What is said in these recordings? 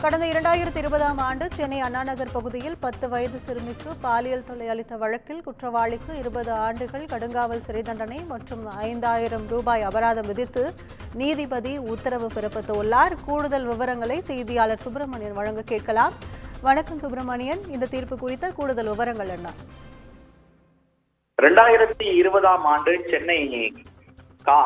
கடந்த 2020ஆம் ஆண்டு சென்னை அண்ணாநகர் பகுதியில் 10 வயது சிறுமிக்கு பாலியல் தொல்லை அளித்த வழக்கில் குற்றவாளிக்கு 20 ஆண்டுகள் கடுங்காவல் சிறை தண்டனை மற்றும் 5000 ரூபாய் அபராதம் விதித்து நீதிபதி உத்தரவு பிறப்பித்துள்ளார். கூடுதல் விவரங்களை செய்தியாளர் சுப்பிரமணியன் வழங்க கேட்கலாம். வணக்கம் சுப்பிரமணியன், இந்த தீர்ப்பு குறித்த கூடுதல் விவரங்கள் என்ன? 2020ஆம் ஆண்டு சென்னை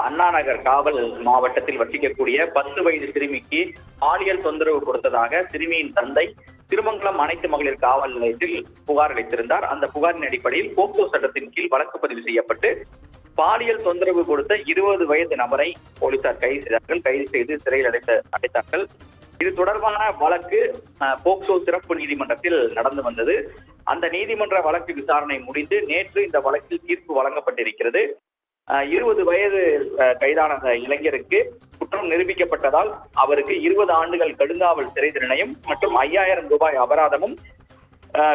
அண்ணாநகர் காவல் மாவட்டத்தில் வசிக்கக்கூடிய 10 வயது சிறுமிக்கு பாலியல் தொந்தரவு கொடுத்ததாக சிறுமியின் தந்தை திருமங்கலம் அனைத்து மகளிர் காவல் நிலையத்தில் புகார் அளித்திருந்தார். அந்த புகாரின் அடிப்படையில் போக்சோ சட்டத்தின் கீழ் வழக்கு பதிவு செய்யப்பட்டு பாலியல் தொந்தரவு கொடுத்த 20 வயது நபரை போலீசார் கைது செய்து சிறையில் அடைத்தார்கள். இது தொடர்பான வழக்கு போக்சோ சிறப்பு நீதிமன்றத்தில் நடந்து வந்தது. அந்த நீதிமன்ற வழக்கு விசாரணை முடிந்து நேற்று இந்த வழக்கில் தீர்ப்பு வழங்கப்பட்டிருக்கிறது. 20 வயது கைதான இளைஞருக்கு குற்றம் நிரூபிக்கப்பட்டதால் அவருக்கு 20 ஆண்டுகள் கடுங்காவல் சிறை தண்டனையும் மற்றும் 5000 ரூபாய் அபராதமும்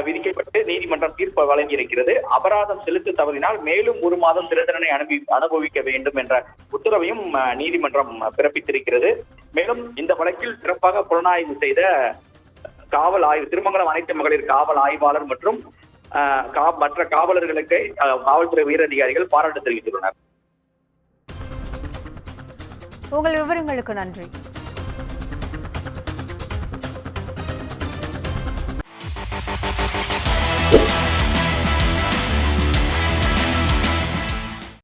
விதிக்கப்பட்டு நீதிமன்றம் தீர்ப்பு வழங்கியிருக்கிறது. அபராதம் செலுத்த தவறினால் மேலும் 1 மாதம் சிறை தண்டனை அனுபவிக்க வேண்டும் என்ற உத்தரவையும் நீதிமன்றம் பிறப்பித்திருக்கிறது. மேலும் இந்த வழக்கில் சிறப்பாக புலனாய்வு செய்த திருமங்கலம் அனைத்து மகளிர் காவல் ஆய்வாளர் மற்றும் மற்ற காவலர்களுக்கு காவல்துறை உயரதிகாரிகள் பாராட்டு தெரிவித்துள்ளனர். உங்கள் விவரங்களுக்கு நன்றி.